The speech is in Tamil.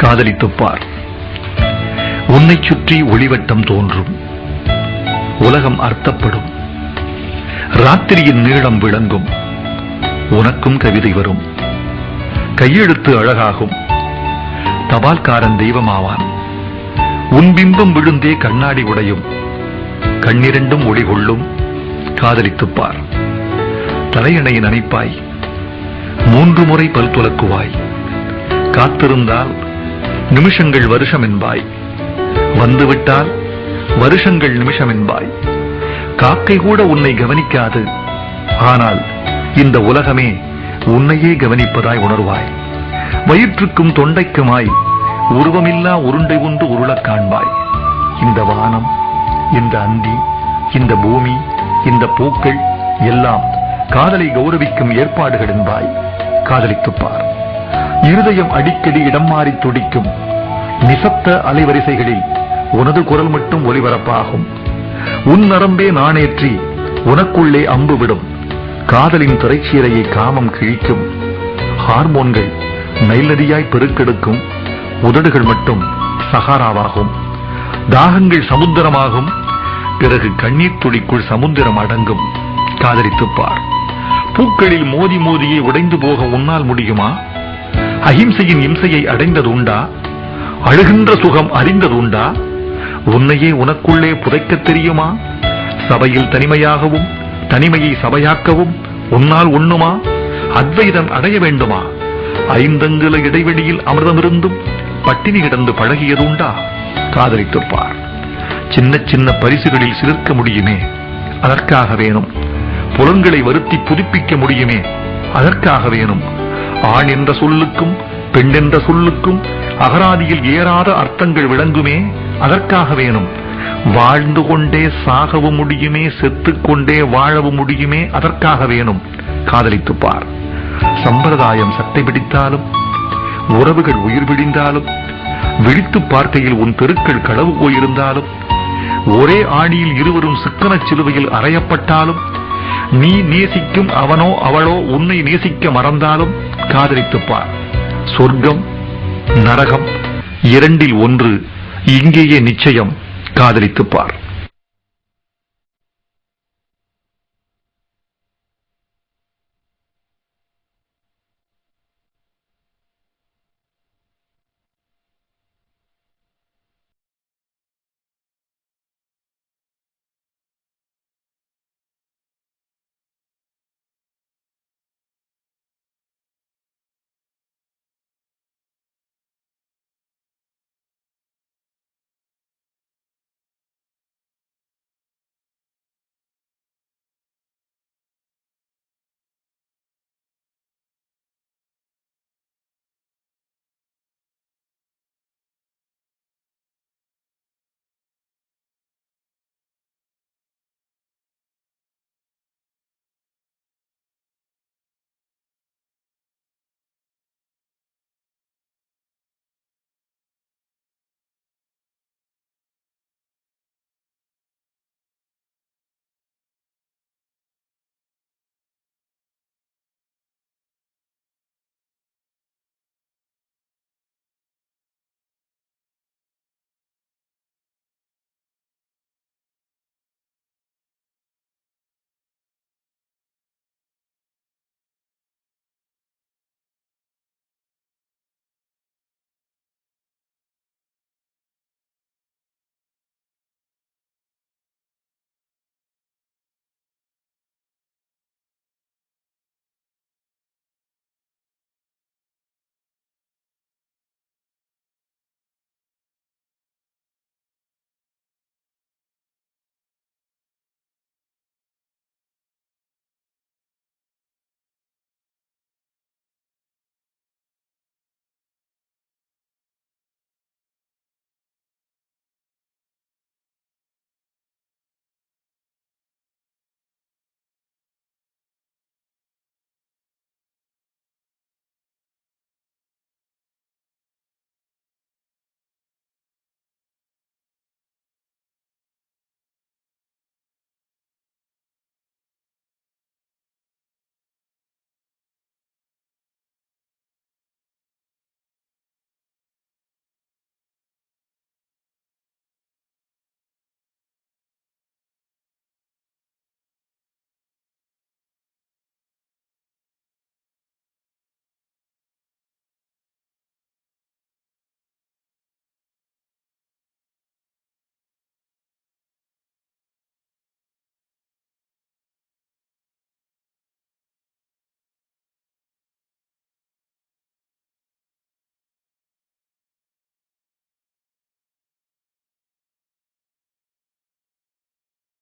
காதலித்துப் பார். உன்னைச் சுற்றி ஒளிவட்டம் தோன்றும், உலகம் அர்த்தப்படும், ராத்திரியின் நீளம் விளங்கும், உனக்கும் கவிதை வரும், கையெழுத்து அழகாகும், தபால்காரன் தெய்வமாவான், உன் பிம்பம் விழுந்தே கண்ணாடி உடையும், கண்ணிரண்டும் ஒளி கொள்ளும். காதலித்துப் பார். தலையணை நனைப்பாய், 3 முறை பல் துலக்குவாய், காத்திருந்தால் நிமிஷங்கள் வருஷம் என்பாய், வந்துவிட்டால் வருஷங்கள் நிமிஷம் என்பாய். காக்கை கூட உன்னை கவனிக்காது, ஆனால் இந்த உலகமே உன்னையே கவனிப்பதாய் உணர்வாய். வயிற்றுக்கும் தொண்டைக்குமாய் உருவமில்லா உருண்டை ஒன்று உருளக் காண்பாய். இந்த வானம், இந்த அந்தி, இந்த பூமி, இந்த பூக்கள் எல்லாம் காதலை கௌரவிக்கும் ஏற்பாடுகள் என்பாய். காதலித்துப் பார். இருதயம் அடிக்கடி இடம் மாறி துடிக்கும், நிசப்த அலைவரிசைகளில் உனது குரல் மட்டும் ஒலிபரப்பாகும். உன் நரம்பே நாணேற்றி உனக்குள்ளே அம்பு விடும், காதலின் திரைச்சீரையை காமம் கிழிக்கும். ஹார்மோன்கள் நைல் நதியாய் பெருக்கெடுக்கும், உதடுகள் மட்டும் சஹாராவாகும். தாகங்கள் சமுத்திரமாகும், பிறகு கண்ணீர் துளிக்குள் சமுத்திரம் அடங்கும். காதலித்துப் பார். பூக்களில் மோதி மோதியே உடைந்து போக உன்னால் முடியுமா? அஹிம்சையின் இம்சையை அடைந்தது உண்டா? அழுகின்ற சுகம் அறிந்தது உண்டா? உன்னையே உனக்குள்ளே புதைக்க தெரியுமா? சபையில் தனிமையாகவும் தனிமையை சபையாக்கவும் உன்னால் உண்ணுமா? அத்வைதம் அடைய வேண்டுமா? 5 அங்குல இடைவெளியில் அமிர்தமிருந்தும் பட்டினி கிடந்து பழகியது உண்டா? காதலித்துப் பார். சின்ன சின்ன பரிசுகளில் சிலிர்க்க முடியுமே, அதற்காக வேணும். புலன்களை வருத்தி புதுப்பிக்க முடியுமே, அதற்காக வேணும். ஆண் என்ற சொல்லுக்கும் பெண் என்ற சொல்லுக்கும் அகராதியில் ஏறாத அர்த்தங்கள் விளங்குமே, அதற்காக வேணும். வாழ்ந்து கொண்டே சாகவும் முடியுமே, செத்துக்கொண்டே வாழவும் முடியுமே, அதற்காக வேணும். காதலித்துப் பார். சம்பிரதாயம் சட்டை பிடித்தாலும், உறவுகள் உயிர் பிடிந்தாலும், விழித்து பார்க்கையில் உன் தெருக்கள் களவு போயிருந்தாலும், ஒரே ஆணியில் இருவரும் சிக்கன சிலுவையில் அறையப்பட்டாலும், நீ நேசிக்கும் அவனோ அவளோ உன்னை நேசிக்க மறந்தாலும் காதலித்துப் பார். சொர்க்கம் நரகம் 2இல் 1 இங்கேயே நிச்சயம். காதலித்துப் பார்.